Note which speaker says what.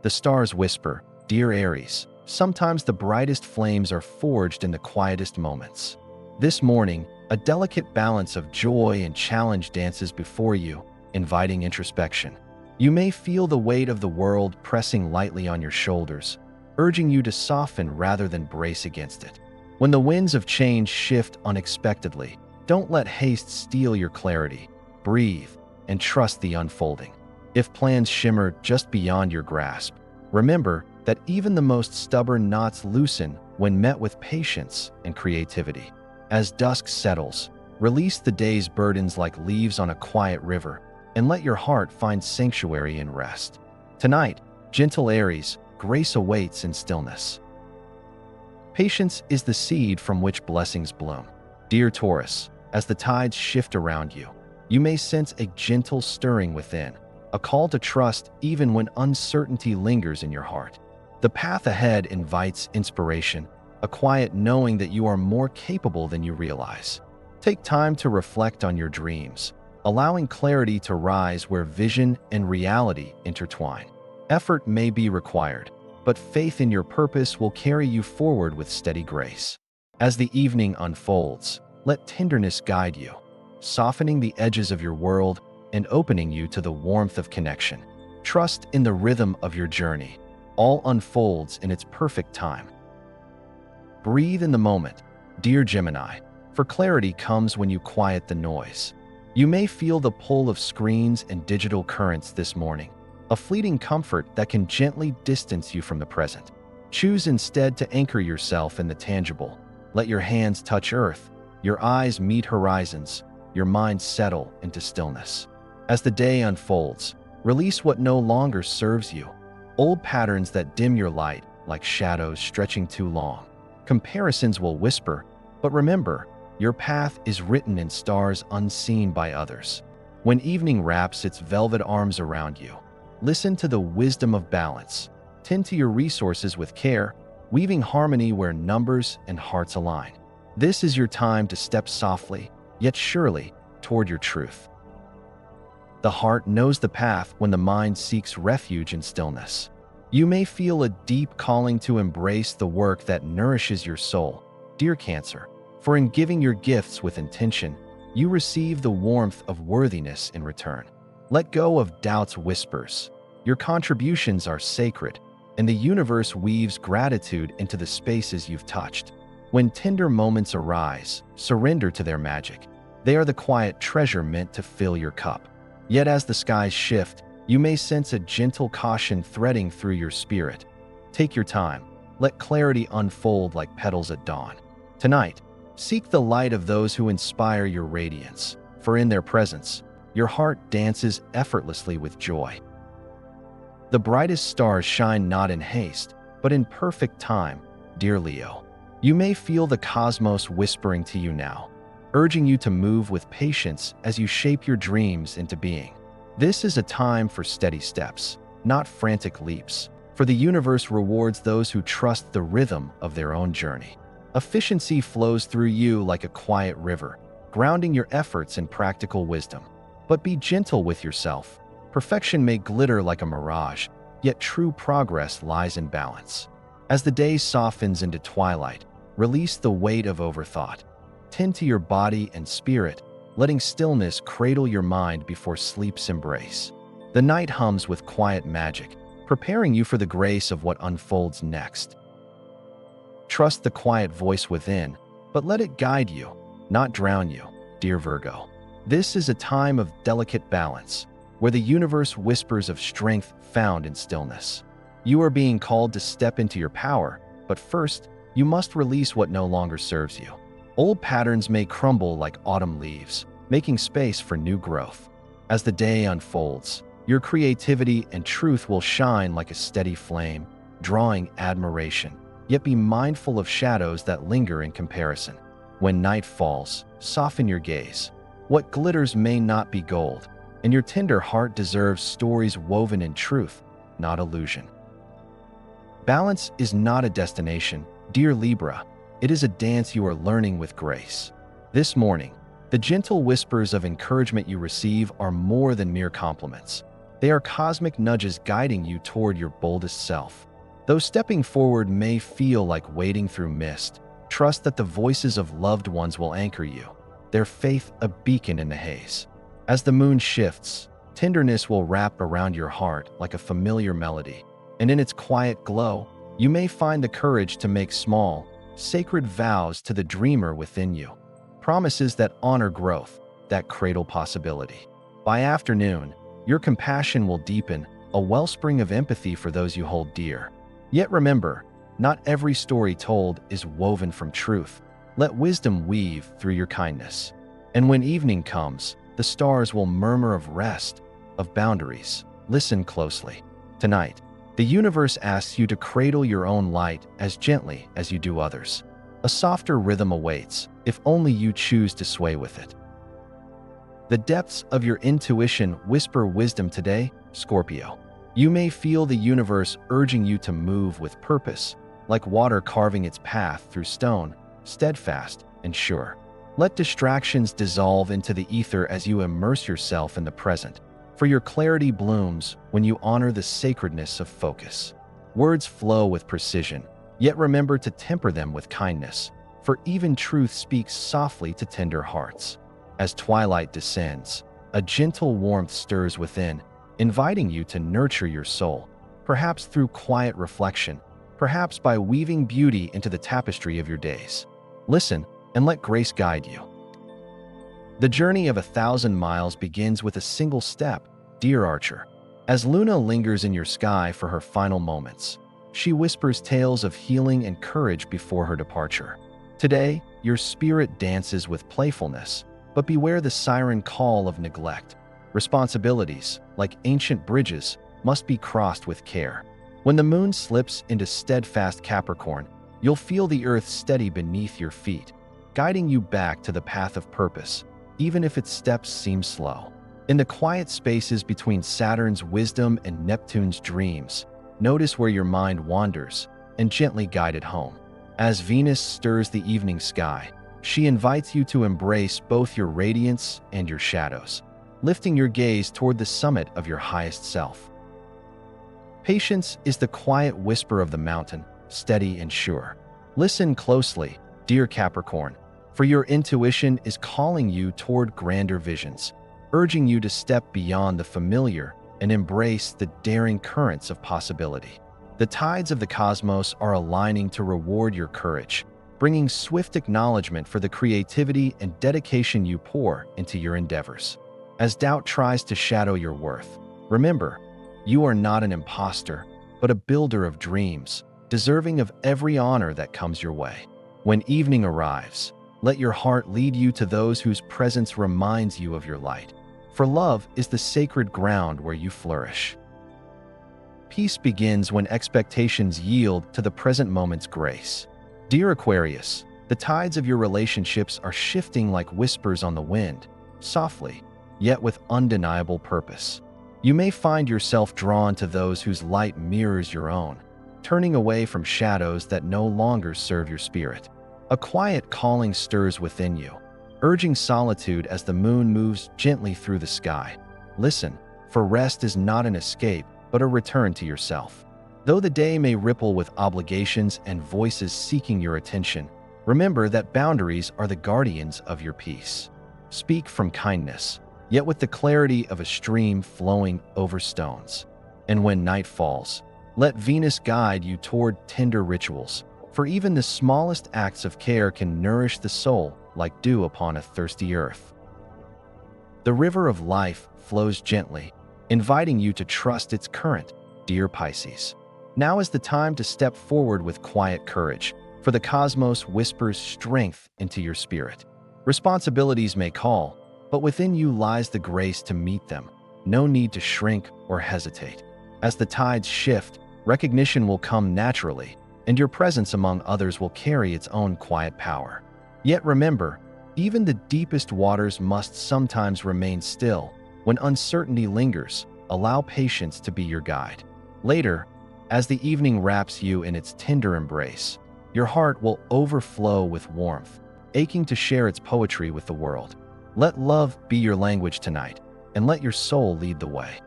Speaker 1: The stars whisper, "Dear Aries, sometimes the brightest flames are forged in the quietest moments." This morning, a delicate balance of joy and challenge dances before you, inviting introspection. You may feel the weight of the world pressing lightly on your shoulders, urging you to soften rather than brace against it. When the winds of change shift unexpectedly, don't let haste steal your clarity. Breathe and trust the unfolding. If plans shimmer just beyond your grasp, remember that even the most stubborn knots loosen when met with patience and creativity. As dusk settles, release the day's burdens like leaves on a quiet river, and let your heart find sanctuary in rest. Tonight, gentle Aries, grace awaits in stillness. Patience is the seed from which blessings bloom. Dear Taurus, as the tides shift around you, you may sense a gentle stirring within, a call to trust even when uncertainty lingers in your heart. The path ahead invites inspiration, a quiet knowing that you are more capable than you realize. Take time to reflect on your dreams, allowing clarity to rise where vision and reality intertwine. Effort may be required, but faith in your purpose will carry you forward with steady grace. As the evening unfolds, let tenderness guide you, softening the edges of your world and opening you to the warmth of connection. Trust in the rhythm of your journey. All unfolds in its perfect time. Breathe in the moment, dear Gemini, for clarity comes when you quiet the noise. You may feel the pull of screens and digital currents this morning, a fleeting comfort that can gently distance you from the present. Choose instead to anchor yourself in the tangible. Let your hands touch earth, your eyes meet horizons, your mind settle into stillness. As the day unfolds, release what no longer serves you. Old patterns that dim your light, like shadows stretching too long. Comparisons will whisper, but remember, your path is written in stars unseen by others. When evening wraps its velvet arms around you, listen to the wisdom of balance. Tend to your resources with care, weaving harmony where numbers and hearts align. This is your time to step softly, yet surely, toward your truth. The heart knows the path when the mind seeks refuge in stillness. You may feel a deep calling to embrace the work that nourishes your soul, dear Cancer, for in giving your gifts with intention, you receive the warmth of worthiness in return. Let go of doubt's whispers. Your contributions are sacred, and the universe weaves gratitude into the spaces you've touched. When tender moments arise, surrender to their magic. They are the quiet treasure meant to fill your cup. Yet as the skies shift, you may sense a gentle caution threading through your spirit. Take your time. Let clarity unfold like petals at dawn. Tonight, seek the light of those who inspire your radiance, for in their presence, your heart dances effortlessly with joy. The brightest stars shine not in haste, but in perfect time, dear Leo. You may feel the cosmos whispering to you now, urging you to move with patience as you shape your dreams into being. This is a time for steady steps, not frantic leaps, for the universe rewards those who trust the rhythm of their own journey. Efficiency flows through you like a quiet river, grounding your efforts in practical wisdom. But be gentle with yourself. Perfection may glitter like a mirage, yet true progress lies in balance. As the day softens into twilight, release the weight of overthought. Tend to your body and spirit, letting stillness cradle your mind before sleep's embrace. The night hums with quiet magic, preparing you for the grace of what unfolds next. Trust the quiet voice within, but let it guide you, not drown you, dear Virgo. This is a time of delicate balance, where the universe whispers of strength found in stillness. You are being called to step into your power, but first, you must release what no longer serves you. Old patterns may crumble like autumn leaves, making space for new growth. As the day unfolds, your creativity and truth will shine like a steady flame, drawing admiration. Yet be mindful of shadows that linger in comparison. When night falls, soften your gaze. What glitters may not be gold, and your tender heart deserves stories woven in truth, not illusion. Balance is not a destination, dear Libra. It is a dance you are learning with grace. This morning, the gentle whispers of encouragement you receive are more than mere compliments. They are cosmic nudges guiding you toward your boldest self. Though stepping forward may feel like wading through mist, trust that the voices of loved ones will anchor you, their faith a beacon in the haze. As the moon shifts, tenderness will wrap around your heart like a familiar melody, and in its quiet glow, you may find the courage to make small, sacred vows to the dreamer within you, promises that honor growth, that cradle possibility. By afternoon, your compassion will deepen, a wellspring of empathy for those you hold dear. Yet remember, not every story told is woven from truth. Let wisdom weave through your kindness. And when evening comes, the stars will murmur of rest, of boundaries. Listen closely. Tonight, the universe asks you to cradle your own light as gently as you do others. A softer rhythm awaits, if only you choose to sway with it. The depths of your intuition whisper wisdom today, Scorpio. You may feel the universe urging you to move with purpose, like water carving its path through stone, steadfast and sure. Let distractions dissolve into the ether as you immerse yourself in the present, for your clarity blooms when you honor the sacredness of focus. Words flow with precision, yet remember to temper them with kindness, for even truth speaks softly to tender hearts. As twilight descends, a gentle warmth stirs within, inviting you to nurture your soul, perhaps through quiet reflection, perhaps by weaving beauty into the tapestry of your days. Listen and let grace guide you. The journey of 1,000 miles begins with a single step, dear Archer. As Luna lingers in your sky for her final moments, she whispers tales of healing and courage before her departure. Today, your spirit dances with playfulness, but beware the siren call of neglect. Responsibilities, like ancient bridges, must be crossed with care. When the moon slips into steadfast Capricorn, you'll feel the earth steady beneath your feet, guiding you back to the path of purpose, even if its steps seem slow. In the quiet spaces between Saturn's wisdom and Neptune's dreams, notice where your mind wanders and gently guide it home. As Venus stirs the evening sky, she invites you to embrace both your radiance and your shadows, lifting your gaze toward the summit of your highest self. Patience is the quiet whisper of the mountain, steady and sure. Listen closely, dear Capricorn, for your intuition is calling you toward grander visions, urging you to step beyond the familiar and embrace the daring currents of possibility. The tides of the cosmos are aligning to reward your courage, bringing swift acknowledgement for the creativity and dedication you pour into your endeavors. As doubt tries to shadow your worth, remember, you are not an imposter, but a builder of dreams, deserving of every honor that comes your way. When evening arrives, let your heart lead you to those whose presence reminds you of your light, for love is the sacred ground where you flourish. Peace begins when expectations yield to the present moment's grace. Dear Aquarius, the tides of your relationships are shifting like whispers on the wind, softly, yet with undeniable purpose. You may find yourself drawn to those whose light mirrors your own, turning away from shadows that no longer serve your spirit. A quiet calling stirs within you, urging solitude as the moon moves gently through the sky. Listen, for rest is not an escape, but a return to yourself. Though the day may ripple with obligations and voices seeking your attention, remember that boundaries are the guardians of your peace. Speak from kindness, yet with the clarity of a stream flowing over stones. And when night falls, let Venus guide you toward tender rituals, for even the smallest acts of care can nourish the soul like dew upon a thirsty earth. The river of life flows gently, inviting you to trust its current, dear Pisces. Now is the time to step forward with quiet courage, for the cosmos whispers strength into your spirit. Responsibilities may call, but within you lies the grace to meet them. No need to shrink or hesitate. As the tides shift, recognition will come naturally, and your presence among others will carry its own quiet power. Yet remember, even the deepest waters must sometimes remain still. When uncertainty lingers, allow patience to be your guide. Later, as the evening wraps you in its tender embrace, your heart will overflow with warmth, aching to share its poetry with the world. Let love be your language tonight, and let your soul lead the way.